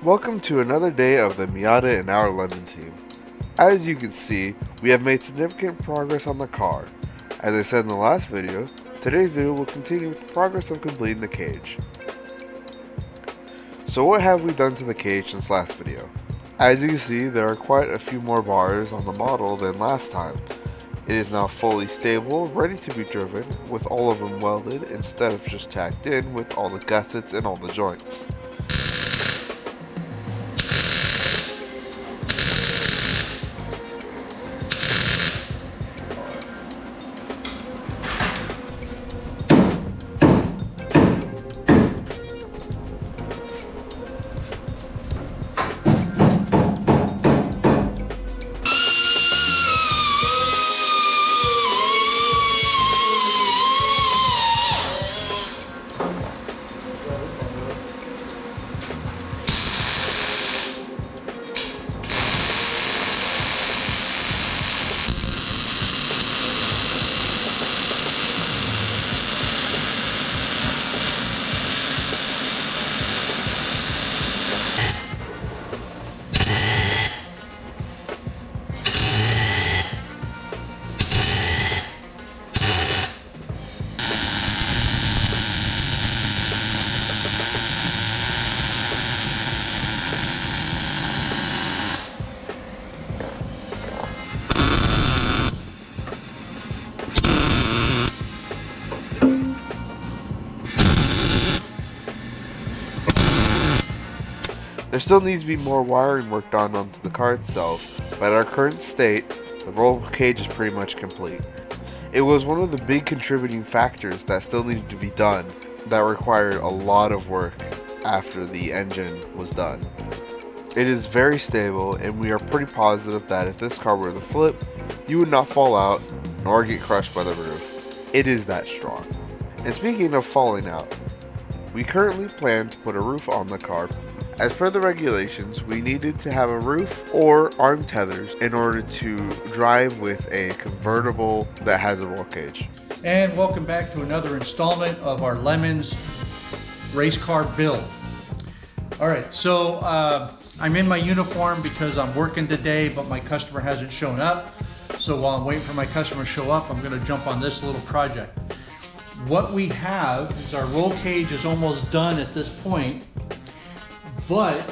Welcome to another day of the Miata and our Lemon team. As you can see, we have made significant progress on the car. As I said in the last video, today's video will continue with the progress of completing the cage. So what have we done to the cage since last video? As you can see, there are quite a few more bars on the model than last time. It is now fully stable, ready to be driven, with all of them welded instead of just tacked in with all the gussets and all the joints. There still needs to be more wiring work done onto the car itself, but at our current state, the roll cage is pretty much complete. It was one of the big contributing factors that still needed to be done that required a lot of work after the engine was done. It is very stable, and we are pretty positive that if this car were to flip, you would not fall out nor get crushed by the roof. It is that strong. And speaking of falling out, we currently plan to put a roof on the car. As per the regulations, we needed to have a roof or arm tethers in order to drive with a convertible that has a roll cage. And welcome back to another installment of our Lemons race car build. All right, so I'm in my uniform because I'm working today, but my customer hasn't shown up. So while I'm waiting for my customer to show up, I'm gonna jump on this little project. What we have is our roll cage is almost done at this point, but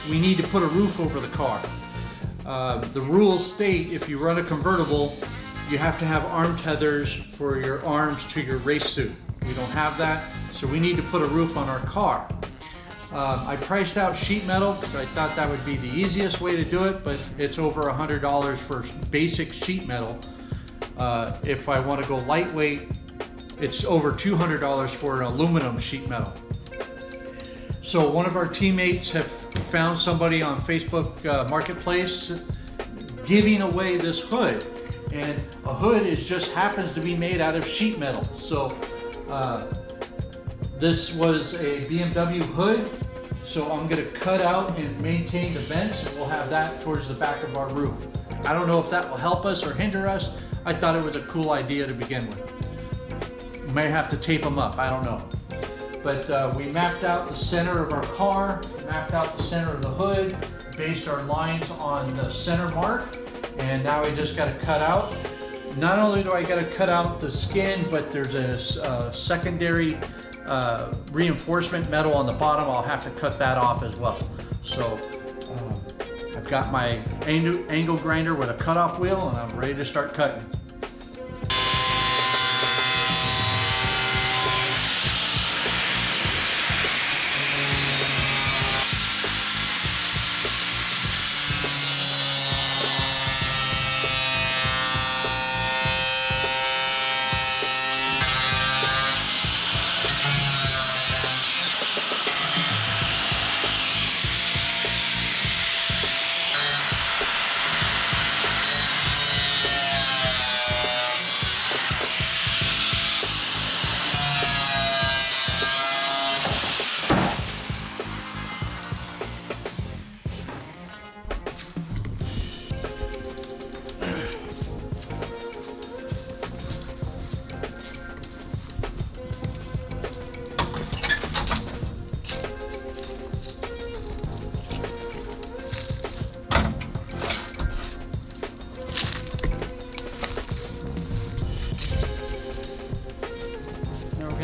we need to put a roof over the car. The rules state if you run a convertible, you have to have arm tethers for your arms to your race suit. We don't have that, so we need to put a roof on our car. I priced out sheet metal because I thought that would be the easiest way to do it, but it's over $100 for basic sheet metal. If I want to go lightweight, it's over $200 for an aluminum sheet metal. So one of our teammates have found somebody on Facebook Marketplace giving away this hood, and a hood just happens to be made out of sheet metal. So this was a BMW hood, so I'm going to cut out and maintain the vents, and we'll have that towards the back of our roof. I don't know if that will help us or hinder us. I thought it was a cool idea to begin with. May have to tape them up, I don't know. But we mapped out the center of our car, mapped out the center of the hood, based our lines on the center mark, and now I just got to cut out. Not only do I got to cut out the skin, but there's a secondary reinforcement metal on the bottom. I'll have to cut that off as well. So I've got my angle grinder with a cutoff wheel, and I'm ready to start cutting.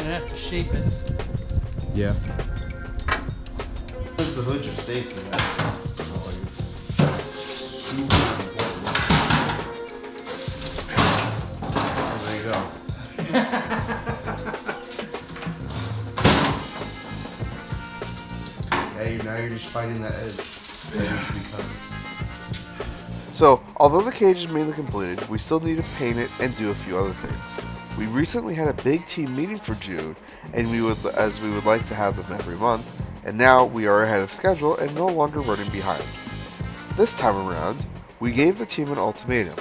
gonna have to shape it. Yeah. Because the hood just stays in that. So it's super important. Oh, there you go. Hey, now you're just fighting that edge that needs to be cut. So, although the cage is mainly completed, we still need to paint it and do a few other things. We recently had a big team meeting for June, and we would like to have them every month, and now we are ahead of schedule and no longer running behind. This time around, we gave the team an ultimatum.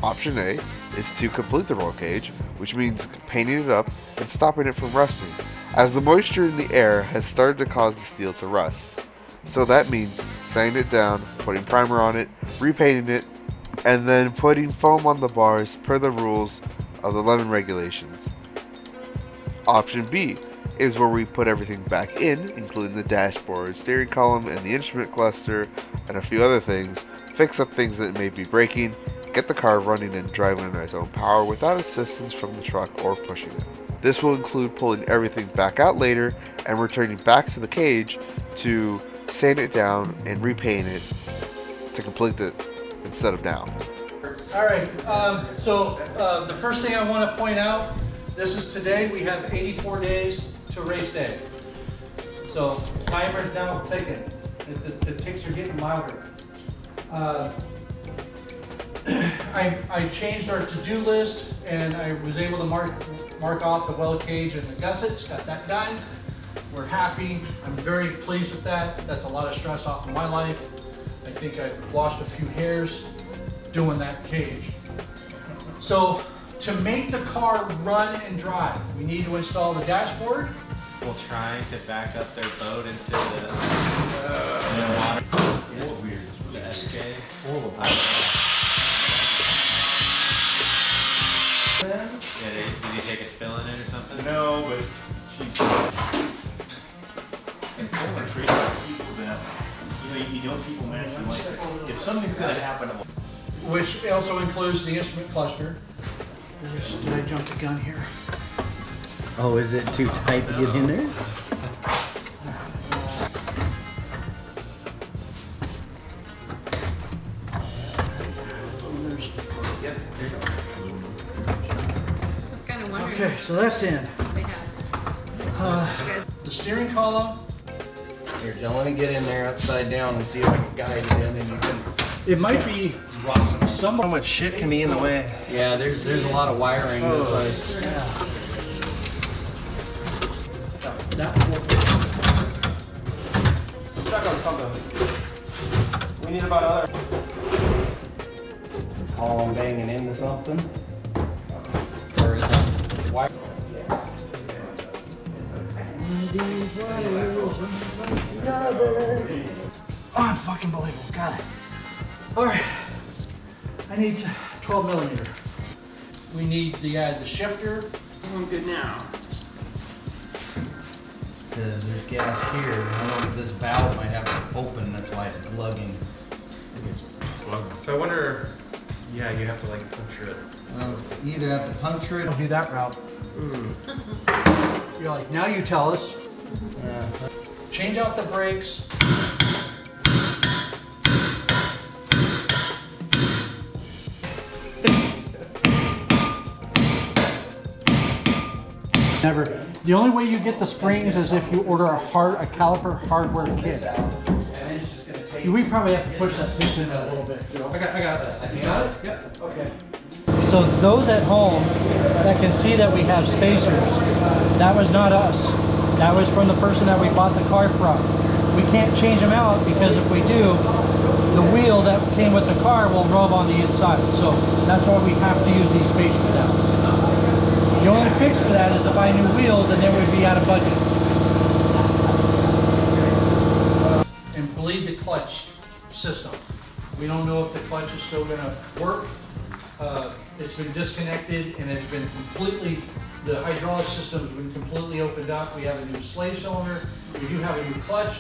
Option A is to complete the roll cage, which means painting it up and stopping it from rusting, as the moisture in the air has started to cause the steel to rust. So that means sanding it down, putting primer on it, repainting it, and then putting foam on the bars per the rules of the Lemon regulations. Option B is where we put everything back in, including the dashboard, steering column, and the instrument cluster, and a few other things, fix up things that may be breaking, get the car running and driving on its own power without assistance from the truck or pushing it. This will include pulling everything back out later and returning back to the cage to sand it down and repaint it to complete it instead of now. All right, so the first thing I want to point out, this is today. We have 84 days to race day. So timer's now ticking. The ticks are getting louder. I changed our to-do list, and I was able to mark off the well cage and the gussets. Got that done. We're happy. I'm very pleased with that. That's a lot of stress off of my life. I think I washed a few hairs doing that cage. So to make the car run and drive, we need to install the dashboard. People trying to back up their boat into the water. The SJ. Yeah, did you take a spill in it or something? No, but she's and Poland treats people that you know people manage like it. If something's gonna happen, Which also includes the instrument cluster. Did I jump the gun here? Oh, is it too tight to get in there? I was kind of wondering. Okay, so that's in. What they have. The steering column, Here, John, let me get in there upside down and see if I can guide it in and you can. it might be somewhat. How much shit can be in the way? Yeah, there's a lot of wiring. That will stuck on something. We need about another. Column banging into something. Or is it wire? Oh, unbelievable. Got it. All right. I need 12 millimeter. We need the shifter. I'm good now. Because there's gas here. I don't know if this valve might have to open, that's why it's glugging. So I wonder, yeah, you have to like puncture it. You either have to puncture it. I'll do that route. You're like, now you tell us. Change out the brakes. Never. The only way you get the springs is if you order a caliper hardware kit. We probably have to push that piston a little bit. I got it. You got it? Yep. Okay. So those at home that can see that we have spacers, that was not us. That was from the person that we bought the car from. We can't change them out because if we do, the wheel that came with the car will rub on the inside. So that's why we have to use these spacers now. The only fix for that is to buy new wheels, and then we'd be out of budget. And bleed the clutch system. We don't know if the clutch is still going to work. It's been disconnected and it's been completely, the hydraulic system has been completely opened up. We have a new slave cylinder. We do have a new clutch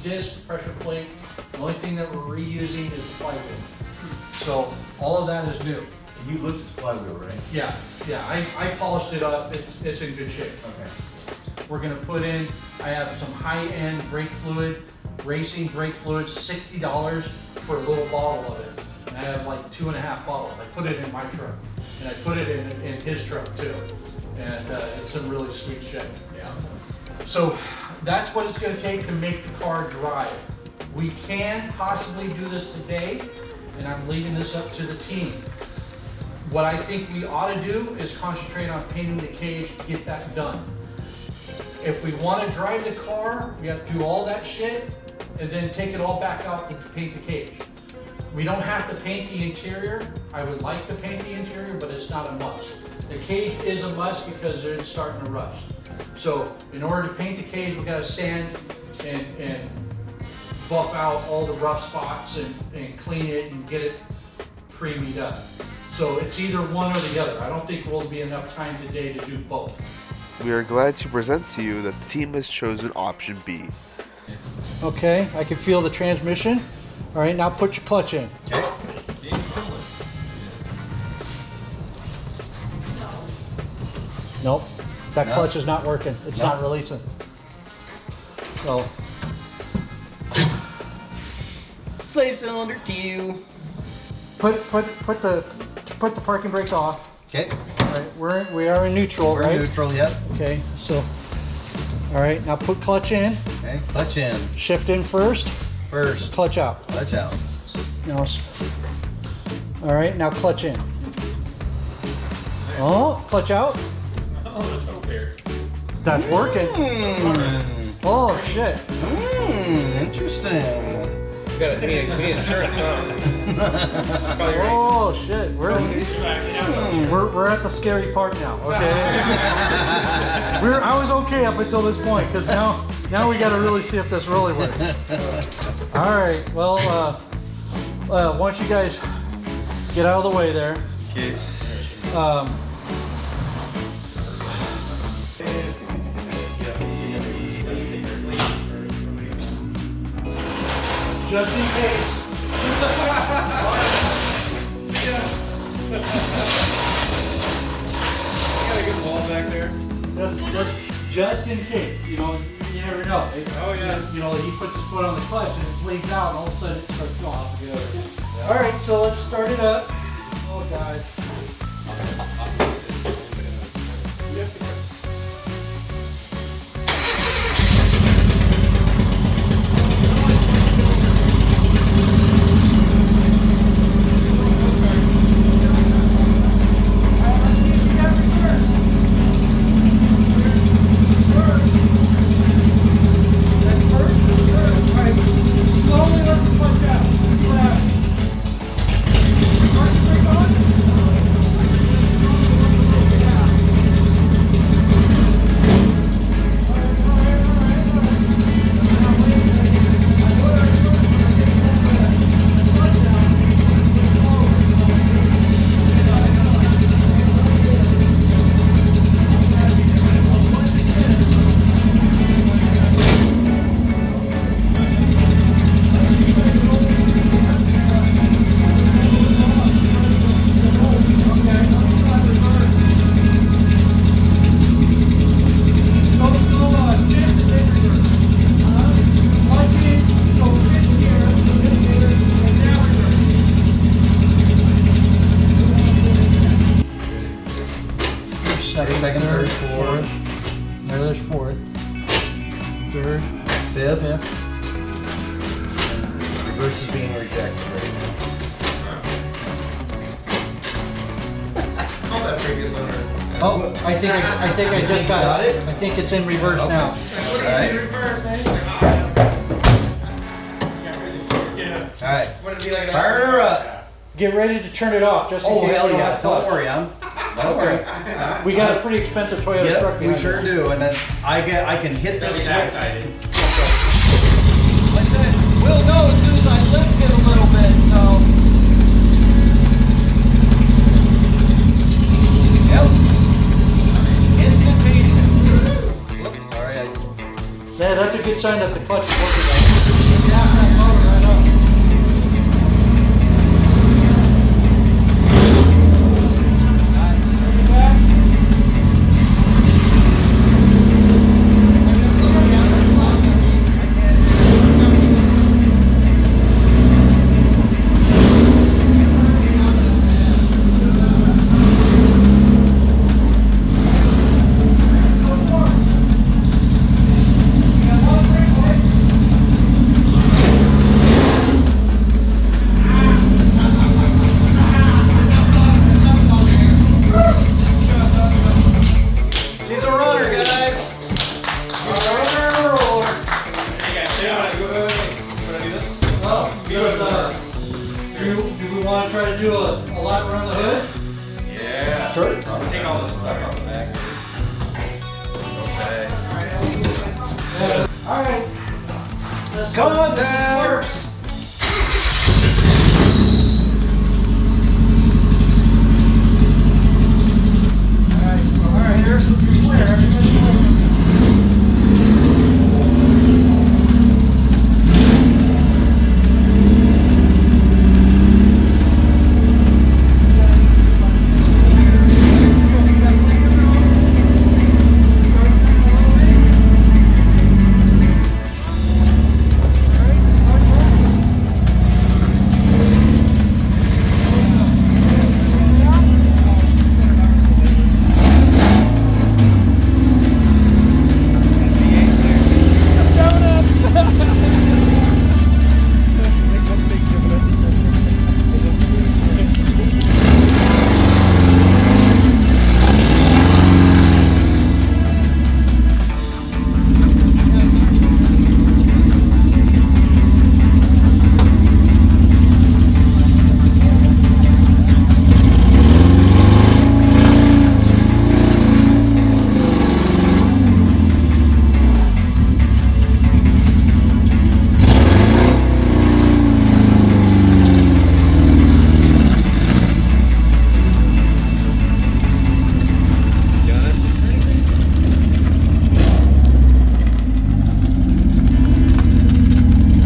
disc, pressure plate. The only thing that we're reusing is the flywheel. So all of that is new. You looked at the flywheel, right? Yeah, I polished it up, it's in good shape. Okay. We're gonna put in, I have some high-end brake fluid, racing brake fluid, $60 for a little bottle of it. And I have like 2.5 bottles. I put it in my truck, and I put it in his truck too. And it's some really sweet shit. Yeah. So that's what it's gonna take to make the car drive. We can possibly do this today, and I'm leaving this up to the team. What I think we ought to do is concentrate on painting the cage, get that done. If we want to drive the car, we have to do all that shit and then take it all back out to paint the cage. We don't have to paint the interior. I would like to paint the interior, but it's not a must. The cage is a must because it's starting to rust. So in order to paint the cage, we got to sand and buff out all the rough spots and clean it and get it pre-meat up. So it's either one or the other. I don't think will be enough time today to do both. We are glad to present to you that the team has chosen option B. Okay, I can feel the transmission. All right, now put your clutch in. Nope, that clutch is not working. It's not releasing. So, Slave cylinder Q. put the parking brake off. Okay. All right, we are in neutral, We're right? neutral, yep. Okay, so, all right, now put clutch in, Okay, clutch in. shift in first, First, clutch out. clutch out. Now, all right, now clutch in. Oh, clutch out. Oh, that's so weird. That's working. Oh shit. Interesting. We need insurance, huh? Oh shit. We're at the scary part now. Okay. I was okay up until this point because now we got to really see if this really works. All right. Well, once you guys get out of the way there. Kids. Just in case. Got a good wall back there. Just in case. You know, you never know. Oh, yeah. You know, he puts his foot on the clutch and it bleeds out, and all of a sudden it starts going off together. All right, so let's start it up. Oh God. Second, third, fourth, There's fourth. Third. fifth. Fifth. Reverse is being rejected right now. Call that previous owner. Oh, I think I just got it. I think it's in reverse now. Alright. Alright. What did it be like? Fire her up. Get ready to turn it off just in Oh case hell you don't yeah. have Don't clutch. worry, don't worry. We got a pretty expensive Toyota truck Yep, we behind sure us. do. And then I can hit this switch. Excited. Like that. We'll know as soon as I lift it a little bit, so. Yep. Instantaneous. Whoops, sorry. Yeah, that's a good sign that the clutch is working right. Snap that motor right up. Come on down.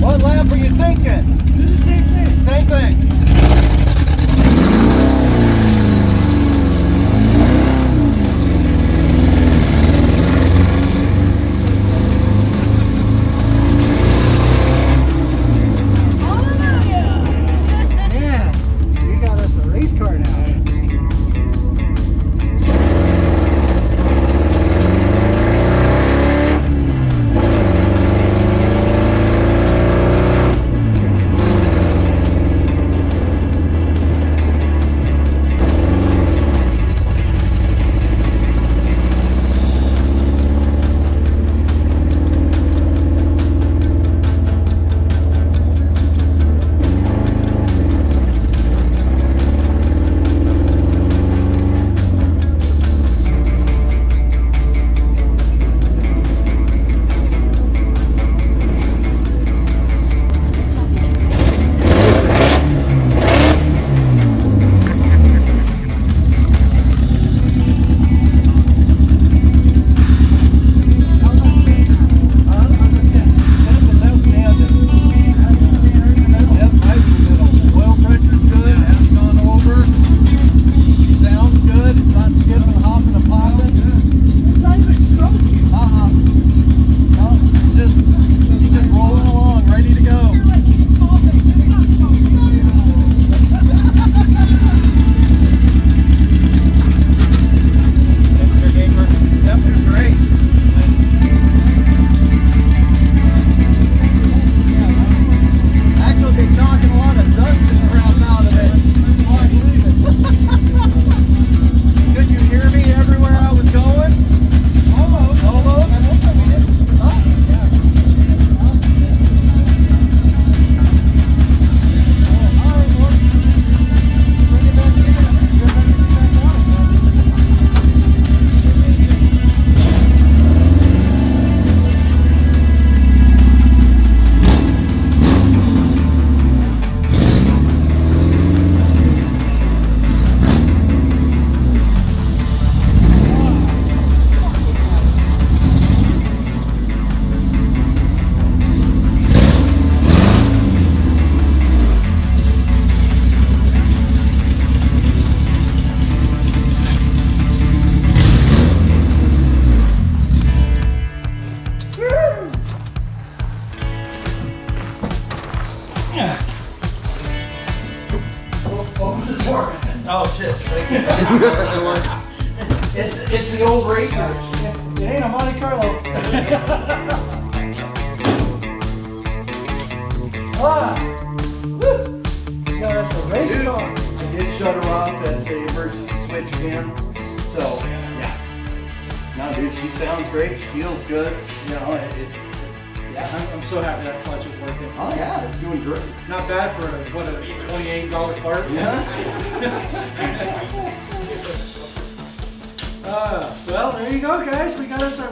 What lap are you thinking? Do the same thing. Same thing. Man, you got us a race car now. Oh shit. It's the old racer. It ain't a Monte Carlo. Woo! Got us a race car. I did shut her off at the emergency switch again. So, yeah. No, dude, she sounds great. She feels good. You know, yeah. I'm so happy that clutch is working. Oh, yeah, it's doing great. Not bad for a $28 part. Yeah. Well, there you go, guys. We got us a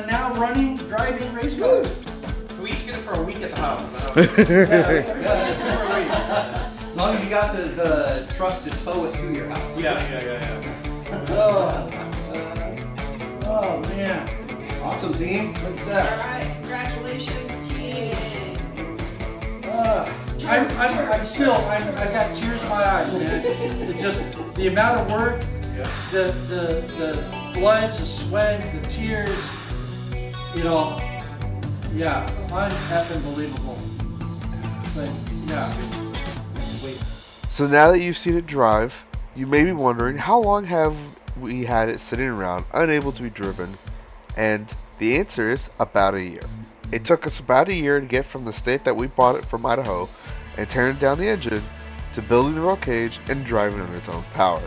now running, driving race car. We each get it for a week at the house. As long as you got the truck to tow it to your house. Yeah. Oh, man. Awesome, team. Look at All that. right, congratulations, team. I got tears in my eyes, man. It just, the amount of work, the blood, the sweat, the tears, you know, yeah, unbelievable. But, yeah. So now that you've seen it drive, you may be wondering how long have we had it sitting around unable to be driven, and the answer is about a year. It took us about a year to get from the state that we bought it from Idaho and turning down the engine to building the roll cage and driving on its own power.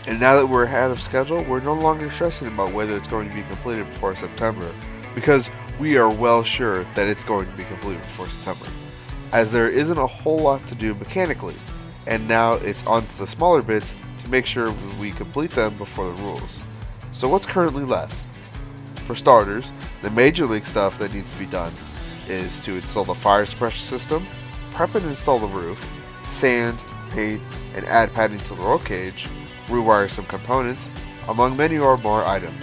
And now that we're ahead of schedule, we're no longer stressing about whether it's going to be completed before September, because we are well sure that it's going to be completed before September, as there isn't a whole lot to do mechanically, and now it's on to the smaller bits to make sure we complete them before the rules. So what's currently left? For starters, the major league stuff that needs to be done is to install the fire suppression system, prep and install the roof, sand, paint, and add padding to the roll cage, rewire some components, among many more items.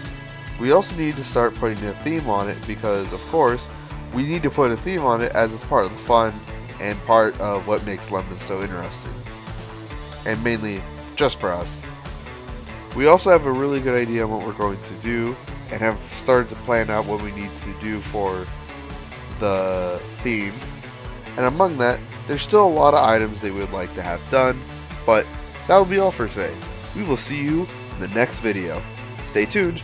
We also need to start putting a theme on it because, of course, we need to put a theme on it as it's part of the fun and part of what makes Lemons so interesting. And mainly just for us. We also have a really good idea on what we're going to do and have started to plan out what we need to do for the theme. And among that, there's still a lot of items they would like to have done, but that will be all for today. We will see you in the next video. Stay tuned.